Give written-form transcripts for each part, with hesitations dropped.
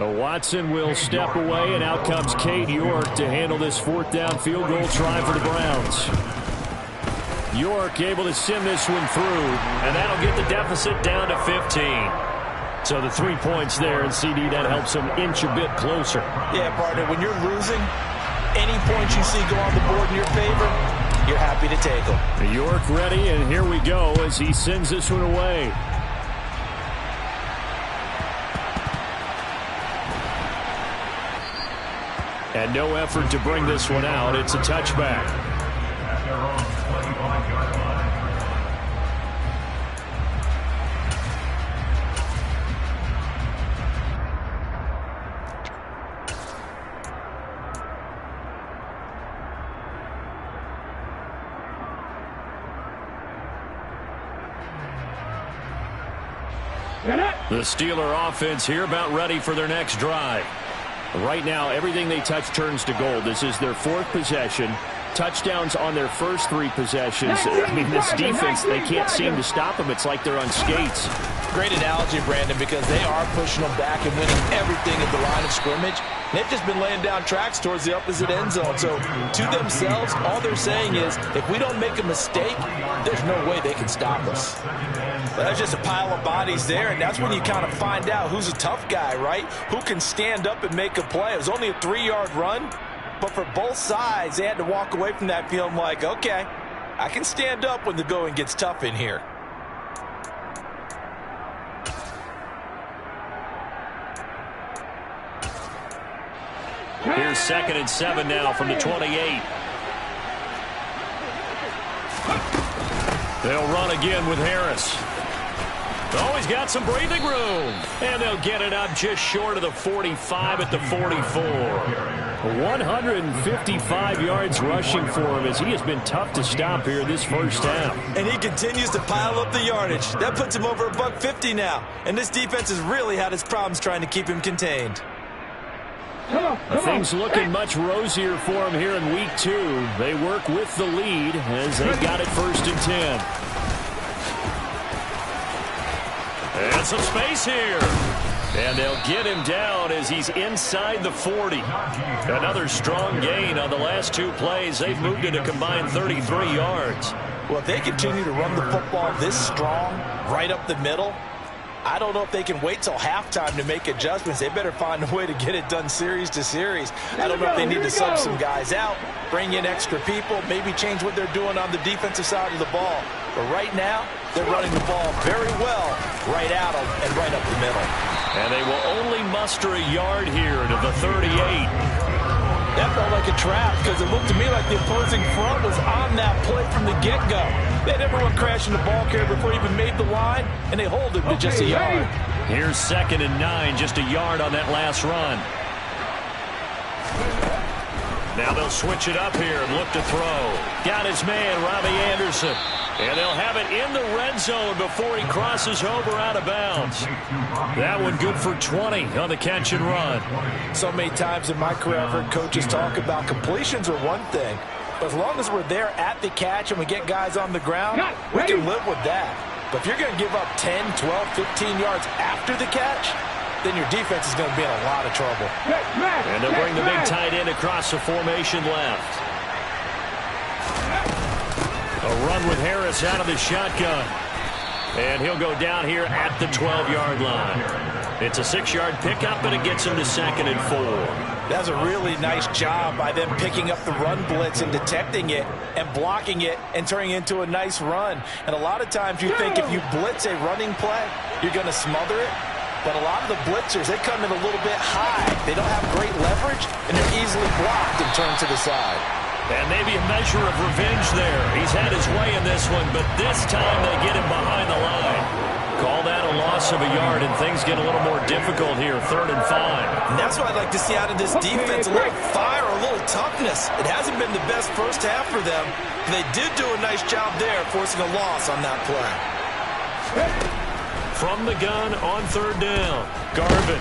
Watson will step away, and out comes Cade York to handle this fourth down field goal try for the Browns. York able to send this one through, and that'll get the deficit down to 15. So the 3 points there, and CD, that helps them inch a bit closer. Yeah, partner, when you're losing, any points you see go on the board in your favor, you're happy to take them. York ready, and here we go as he sends this one away. And no effort to bring this one out. It's a touchback. The Steeler offense here about ready for their next drive. Right now, everything they touch turns to gold. This is their fourth possession. Touchdowns on their first 3 possessions. I mean, this defense, they can't seem to stop them. It's like they're on skates. Great analogy, Brandon, because they are pushing them back and winning everything at the line of scrimmage. They've just been laying down tracks towards the opposite end zone. So to themselves, all they're saying is, if we don't make a mistake, there's no way they can stop us. Well, there's just a pile of bodies there, and that's when you kind of find out who's a tough guy, right? Who can stand up and make a play. It was only a 3-yard run, but for both sides, they had to walk away from that feeling like, okay, I can stand up when the going gets tough in here. Here's 2nd and 7 now from the 28. They'll run again with Harris. Oh, he's got some breathing room. And they'll get it up just short of the 45 at the 44. 155 yards rushing for him as he has been tough to stop here this first half. And he continues to pile up the yardage. That puts him over $150 now. And this defense has really had its problems trying to keep him contained. Things looking much rosier for him here in week 2. They work with the lead as they've got it 1st and 10. And some space here. And they'll get him down as he's inside the 40. Another strong gain on the last 2 plays. They've moved it a combined 33 yards. Well, if they continue to run the football this strong, right up the middle, I don't know if they can wait till halftime to make adjustments. They better find a way to get it done series to series. I don't know if they need to sub some guys out, bring in extra people, maybe change what they're doing on the defensive side of the ball. But right now, they're running the ball very well right at them and right up the middle. And they will only muster a yard here to the 38. That felt like a trap because it looked to me like the opposing front was on that play from the get-go. They had everyone crashing the ball carrier before he even made the line, and they hold him to just a yard. Here's 2nd and 9, just a yard on that last run. Now they'll switch it up here and look to throw. Got his man, Robbie Anderson. And they'll have it in the red zone before he crosses over out of bounds. That one good for 20 on the catch and run. So many times in my career I've heard coaches talk about completions are one thing. But as long as we're there at the catch and we get guys on the ground, we can live with that. But if you're going to give up 10, 12, 15 yards after the catch, then your defense is going to be in a lot of trouble. And they'll bring the big tight end across the formation left. A run with Harris out of the shotgun. And he'll go down here at the 12-yard line. It's a 6-yard pickup, and it gets him to 2nd and 4. That's a really nice job by them picking up the run blitz and detecting it and blocking it and turning it into a nice run. And a lot of times you think if you blitz a running play, you're going to smother it. But a lot of the blitzers, they come in a little bit high. They don't have great leverage, and they're easily blocked and turned to the side. And maybe a measure of revenge there. He's had his way in this one, but this time they get him behind the line. Call that a loss of a yard, and things get a little more difficult here, 3rd and 5. And that's what I'd like to see out of this defense, a little fire, a little toughness. It hasn't been the best first half for them. They did do a nice job there, forcing a loss on that play. From the gun on 3rd down, Garvin.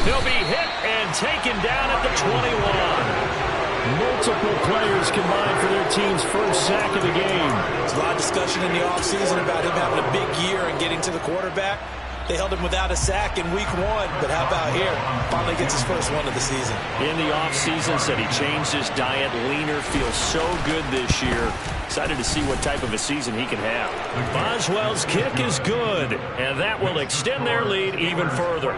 He'll be hit and taken down at the 21. Multiple players combined for their team's first sack of the game. There's a lot of discussion in the offseason about him having a big year and getting to the quarterback. They held him without a sack in week 1, but how about here? Finally gets his first one of the season. In the offseason, said he changed his diet, leaner, feels so good this year. Excited to see what type of a season he can have. Boswell's kick is good, and that will extend their lead even further.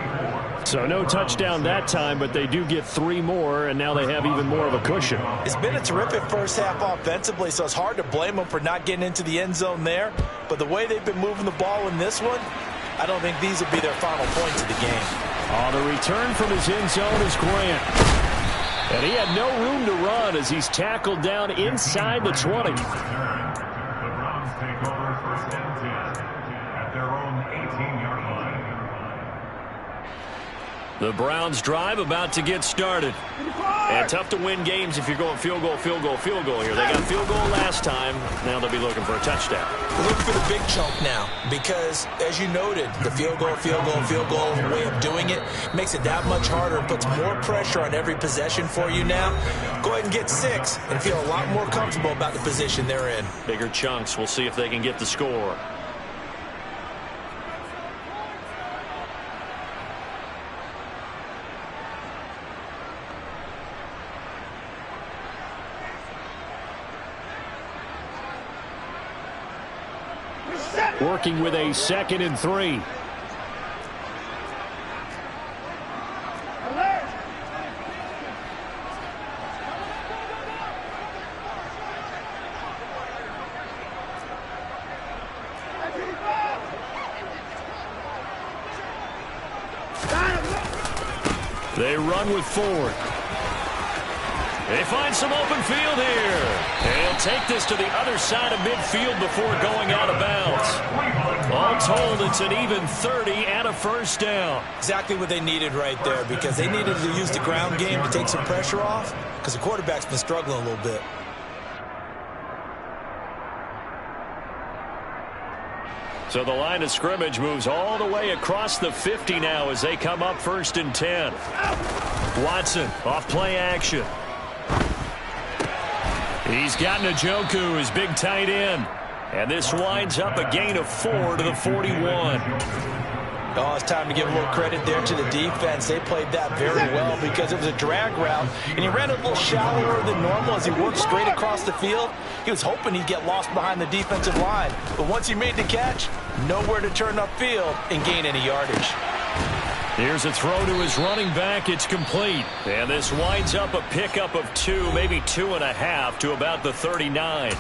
So no touchdown that time, but they do get 3 more, and now they have even more of a cushion. It's been a terrific first half offensively, so it's hard to blame them for not getting into the end zone there. But the way they've been moving the ball in this one, I don't think these will be their final points of the game. On the return from his end zone is Grant. And he had no room to run as he's tackled down inside the 20. The Browns take over first and 10 at their own 18-yard line. The Browns drive about to get started. And tough to win games if you're going field goal, field goal, field goal here. They got field goal last time. Now they'll be looking for a touchdown. Look for the big chunk now because, as you noted, the field goal way of doing it makes it that much harder and puts more pressure on every possession for you now. Go ahead and get 6 and feel a lot more comfortable about the position they're in. Bigger chunks. We'll see if they can get the score. Working with a 2nd and 3. They run with Ford. They find some open field here. And he'll take this to the other side of midfield before going out of bounds. All told, it's an even 30 and a first down. Exactly what they needed right there because they needed to use the ground game to take some pressure off because the quarterback's been struggling a little bit. So the line of scrimmage moves all the way across the 50 now as they come up 1st and 10. Watson off play action. He's got Njoku, his big tight end. And this winds up a gain of 4 to the 41. Oh, it's time to give a little credit there to the defense. They played that very well because it was a drag route, and he ran a little shallower than normal as he worked straight across the field. He was hoping he'd get lost behind the defensive line, but once he made the catch, nowhere to turn upfield and gain any yardage. Here's a throw to his running back. It's complete. And this winds up a pickup of 2, maybe 2.5 to about the 39.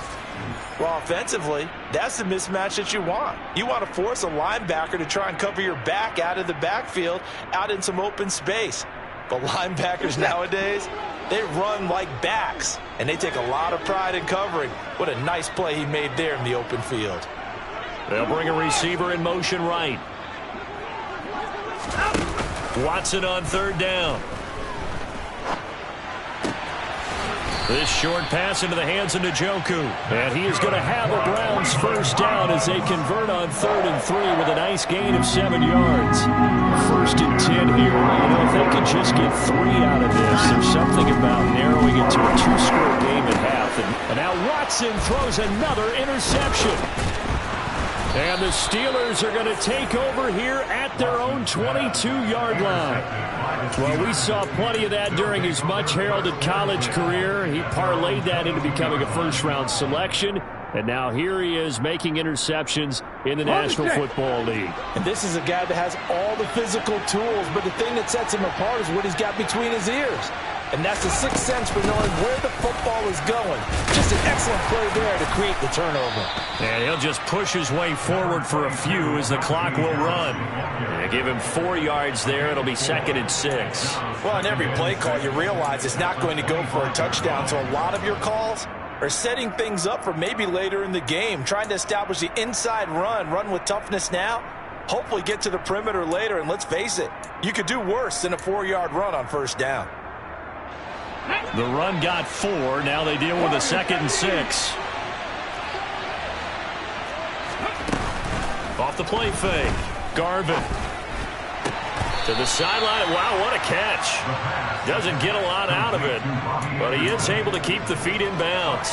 Well, offensively, that's the mismatch that you want. You want to force a linebacker to try and cover your back out of the backfield, out in some open space. But linebackers nowadays, they run like backs, and they take a lot of pride in covering. What a nice play he made there in the open field. They'll bring a receiver in motion right. Watson on 3rd down. This short pass into the hands of Njoku. And he is going to have the Browns first down as they convert on 3rd and 3 with a nice gain of 7 yards. 1st and 10 here. If they can just get 3 out of this, there's something about narrowing it to a 2-score game at half. And now Watson throws another interception. And the Steelers are going to take over here at their own 22-yard line. Well, we saw plenty of that during his much-heralded college career. He parlayed that into becoming a first-round selection. And now here he is making interceptions in the National Football League. And this is a guy that has all the physical tools, but the thing that sets him apart is what he's got between his ears. And that's the sixth sense for knowing where the football is going. Just an excellent play there to create the turnover. And he'll just push his way forward for a few as the clock will run. And give him 4 yards there. It'll be 2nd and 6. Well, on every play call, you realize it's not going to go for a touchdown. So a lot of your calls are setting things up for maybe later in the game, trying to establish the inside run with toughness now, hopefully get to the perimeter later. And let's face it, you could do worse than a 4-yard run on 1st down. The run got 4. Now they deal with a 2nd and 6. Off the play fake. Garvin. To the sideline. Wow, what a catch. Doesn't get a lot out of it, but he is able to keep the feet in bounds.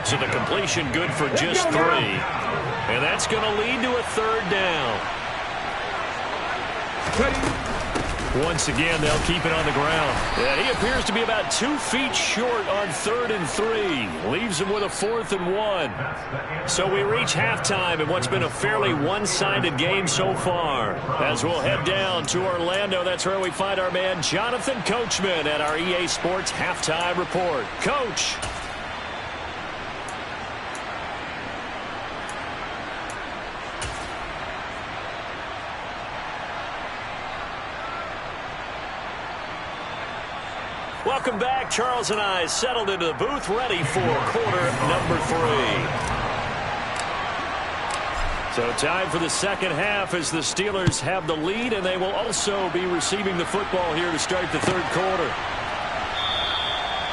So the completion good for just 3. And that's going to lead to a 3rd down. Once again, they'll keep it on the ground. And he appears to be about 2 feet short on 3rd and 3. Leaves him with a 4th and 1. So we reach halftime in what's been a fairly one-sided game so far. As we'll head down to Orlando, that's where we find our man Jonathan Coachman at our EA Sports Halftime Report. Coach. Welcome back. Charles and I settled into the booth, ready for quarter number 3. So time for the second half as the Steelers have the lead, and they will also be receiving the football here to start the 3rd quarter.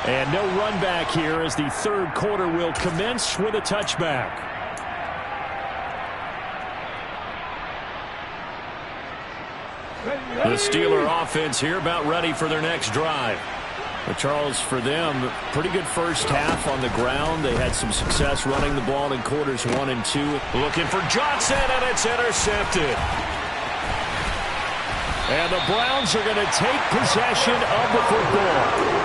And no run back here as the 3rd quarter will commence with a touchback. The Steeler offense here about ready for their next drive. But Charles, for them, pretty good first half on the ground. They had some success running the ball in quarters 1 and 2. Looking for Johnson, and it's intercepted. And the Browns are going to take possession of the football.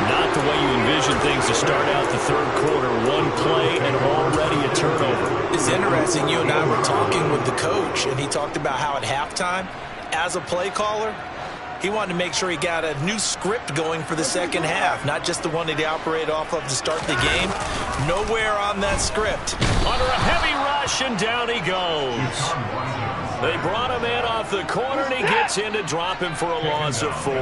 Not the way you envision things to start out the 3rd quarter. One play and already a turnover. It's interesting. You and I were talking with the coach, and he talked about how at halftime, as a play caller, he wanted to make sure he got a new script going for the second half, not just the one that he operated off of to start the game. Nowhere on that script. Under a heavy rush, and down he goes. They brought him in off the corner, and he gets in to drop him for a loss of 4.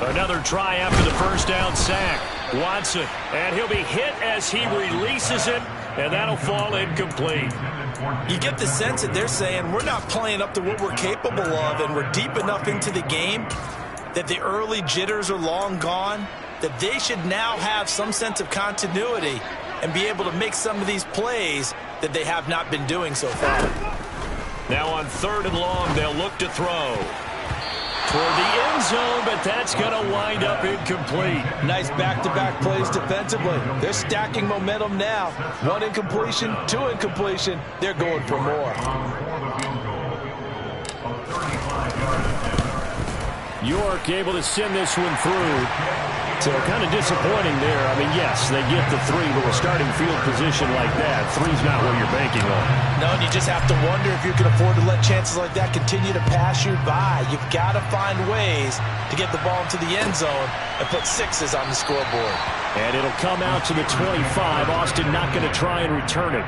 Another try after the first down sack. Watson, and he'll be hit as he releases it, and that'll fall incomplete. You get the sense that they're saying we're not playing up to what we're capable of, and we're deep enough into the game that the early jitters are long gone, that they should now have some sense of continuity and be able to make some of these plays that they have not been doing so far. Now on 3rd and long, they'll look to throw toward the end zone, but that's going to wind up incomplete. Nice back-to-back plays defensively. They're stacking momentum now. 1 incompletion, 2 incompletion. They're going for more. York able to send this one through. So kind of disappointing there. I mean, yes, they get the 3, but with starting field position like that, 3's not what you're banking on. No, and you just have to wonder if you can afford to let chances like that continue to pass you by. You've got to find ways to get the ball into the end zone and put 6s on the scoreboard. And it'll come out to the 25. Austin not going to try and return it.